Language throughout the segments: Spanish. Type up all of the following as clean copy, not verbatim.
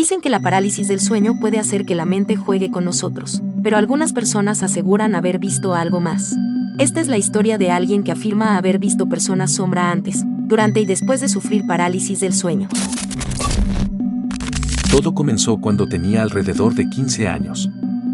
Dicen que la parálisis del sueño puede hacer que la mente juegue con nosotros, pero algunas personas aseguran haber visto algo más. Esta es la historia de alguien que afirma haber visto personas sombra antes, durante y después de sufrir parálisis del sueño. Todo comenzó cuando tenía alrededor de 15 años.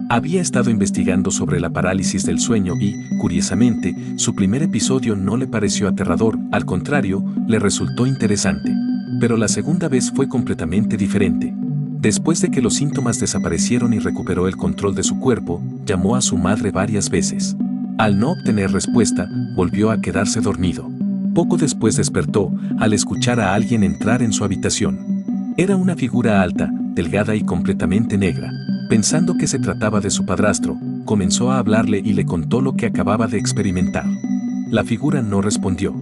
Había estado investigando sobre la parálisis del sueño y, curiosamente, su primer episodio no le pareció aterrador, al contrario, le resultó interesante. Pero la segunda vez fue completamente diferente. Después de que los síntomas desaparecieron y recuperó el control de su cuerpo, llamó a su madre varias veces. Al no obtener respuesta, volvió a quedarse dormido. Poco después despertó, al escuchar a alguien entrar en su habitación. Era una figura alta, delgada y completamente negra. Pensando que se trataba de su padrastro, comenzó a hablarle y le contó lo que acababa de experimentar. La figura no respondió.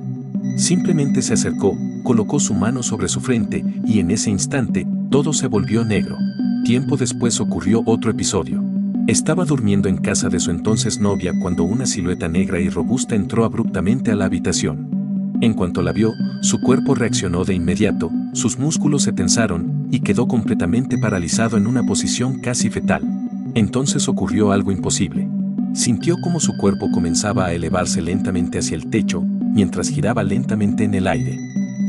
Simplemente se acercó, colocó su mano sobre su frente y en ese instante, todo se volvió negro. Tiempo después ocurrió otro episodio. Estaba durmiendo en casa de su entonces novia cuando una silueta negra y robusta entró abruptamente a la habitación. En cuanto la vio, su cuerpo reaccionó de inmediato, sus músculos se tensaron y quedó completamente paralizado en una posición casi fetal. Entonces ocurrió algo imposible. Sintió como su cuerpo comenzaba a elevarse lentamente hacia el techo, mientras giraba lentamente en el aire.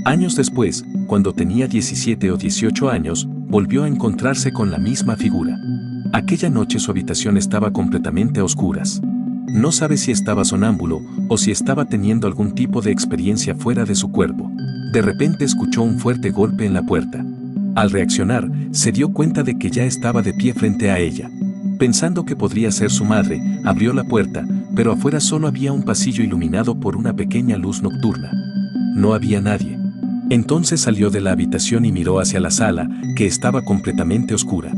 Años después, cuando tenía 17 o 18 años, volvió a encontrarse con la misma figura. Aquella noche su habitación estaba completamente a oscuras. No sabe si estaba sonámbulo o si estaba teniendo algún tipo de experiencia fuera de su cuerpo. De repente escuchó un fuerte golpe en la puerta. Al reaccionar, se dio cuenta de que ya estaba de pie frente a ella. Pensando que podría ser su madre, abrió la puerta, pero afuera solo había un pasillo iluminado por una pequeña luz nocturna. No había nadie. Entonces salió de la habitación y miró hacia la sala, que estaba completamente oscura.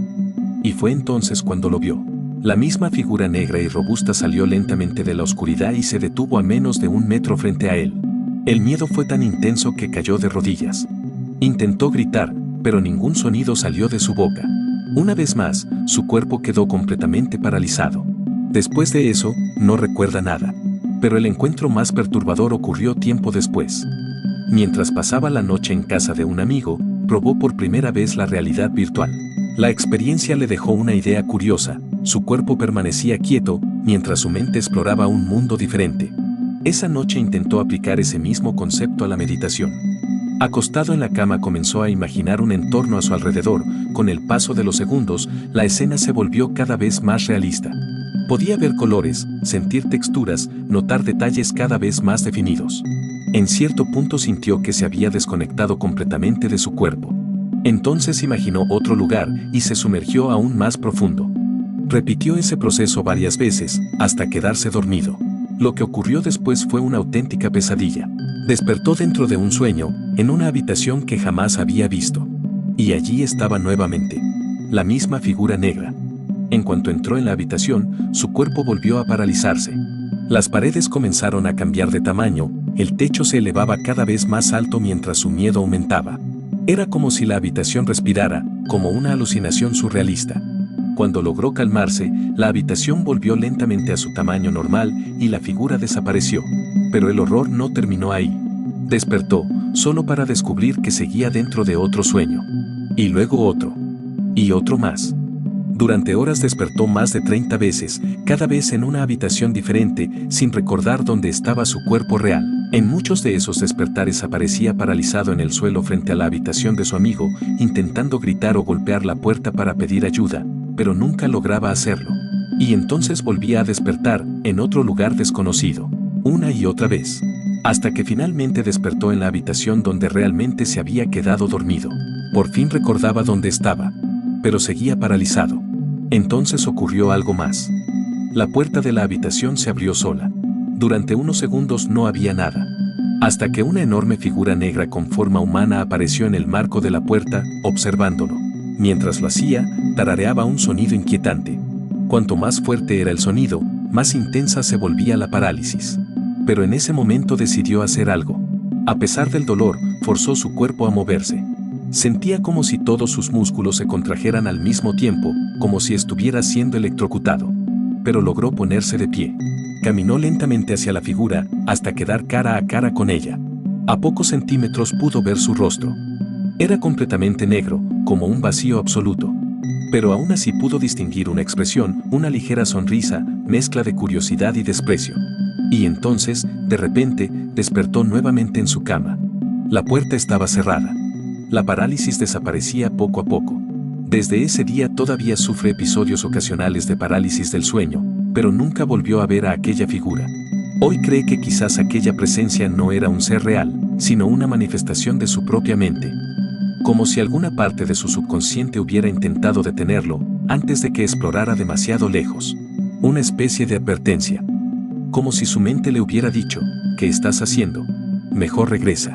Y fue entonces cuando lo vio. La misma figura negra y robusta salió lentamente de la oscuridad y se detuvo a menos de 1 metro frente a él. El miedo fue tan intenso que cayó de rodillas. Intentó gritar, pero ningún sonido salió de su boca. Una vez más, su cuerpo quedó completamente paralizado. Después de eso, no recuerda nada. Pero el encuentro más perturbador ocurrió tiempo después. Mientras pasaba la noche en casa de un amigo, probó por primera vez la realidad virtual. La experiencia le dejó una idea curiosa. Su cuerpo permanecía quieto, mientras su mente exploraba un mundo diferente. Esa noche intentó aplicar ese mismo concepto a la meditación. Acostado en la cama comenzó a imaginar un entorno a su alrededor. Con el paso de los segundos, la escena se volvió cada vez más realista. Podía ver colores, sentir texturas, notar detalles cada vez más definidos. En cierto punto sintió que se había desconectado completamente de su cuerpo. Entonces imaginó otro lugar y se sumergió aún más profundo. Repitió ese proceso varias veces, hasta quedarse dormido. Lo que ocurrió después fue una auténtica pesadilla. Despertó dentro de un sueño, en una habitación que jamás había visto. Y allí estaba nuevamente. La misma figura negra. En cuanto entró en la habitación, su cuerpo volvió a paralizarse. Las paredes comenzaron a cambiar de tamaño, el techo se elevaba cada vez más alto mientras su miedo aumentaba. Era como si la habitación respirara, como una alucinación surrealista. Cuando logró calmarse, la habitación volvió lentamente a su tamaño normal y la figura desapareció. Pero el horror no terminó ahí. Despertó, solo para descubrir que seguía dentro de otro sueño. Y luego otro. Y otro más. Durante horas despertó más de 30 veces, cada vez en una habitación diferente, sin recordar dónde estaba su cuerpo real. En muchos de esos despertares aparecía paralizado en el suelo frente a la habitación de su amigo, intentando gritar o golpear la puerta para pedir ayuda, pero nunca lograba hacerlo. Y entonces volvía a despertar, en otro lugar desconocido, una y otra vez, hasta que finalmente despertó en la habitación donde realmente se había quedado dormido. Por fin recordaba dónde estaba, pero seguía paralizado. Entonces ocurrió algo más. La puerta de la habitación se abrió sola. Durante unos segundos no había nada, hasta que una enorme figura negra con forma humana apareció en el marco de la puerta, observándolo. Mientras lo hacía, tarareaba un sonido inquietante. Cuanto más fuerte era el sonido, más intensa se volvía la parálisis. Pero en ese momento decidió hacer algo. A pesar del dolor, forzó su cuerpo a moverse. Sentía como si todos sus músculos se contrajeran al mismo tiempo, como si estuviera siendo electrocutado. Pero logró ponerse de pie. Caminó lentamente hacia la figura, hasta quedar cara a cara con ella. A pocos centímetros pudo ver su rostro. Era completamente negro, como un vacío absoluto. Pero aún así pudo distinguir una expresión, una ligera sonrisa, mezcla de curiosidad y desprecio. Y entonces, de repente, despertó nuevamente en su cama. La puerta estaba cerrada. La parálisis desaparecía poco a poco. Desde ese día todavía sufre episodios ocasionales de parálisis del sueño, pero nunca volvió a ver a aquella figura. Hoy cree que quizás aquella presencia no era un ser real, sino una manifestación de su propia mente. Como si alguna parte de su subconsciente hubiera intentado detenerlo, antes de que explorara demasiado lejos. Una especie de advertencia. Como si su mente le hubiera dicho, ¿qué estás haciendo? Mejor regresa.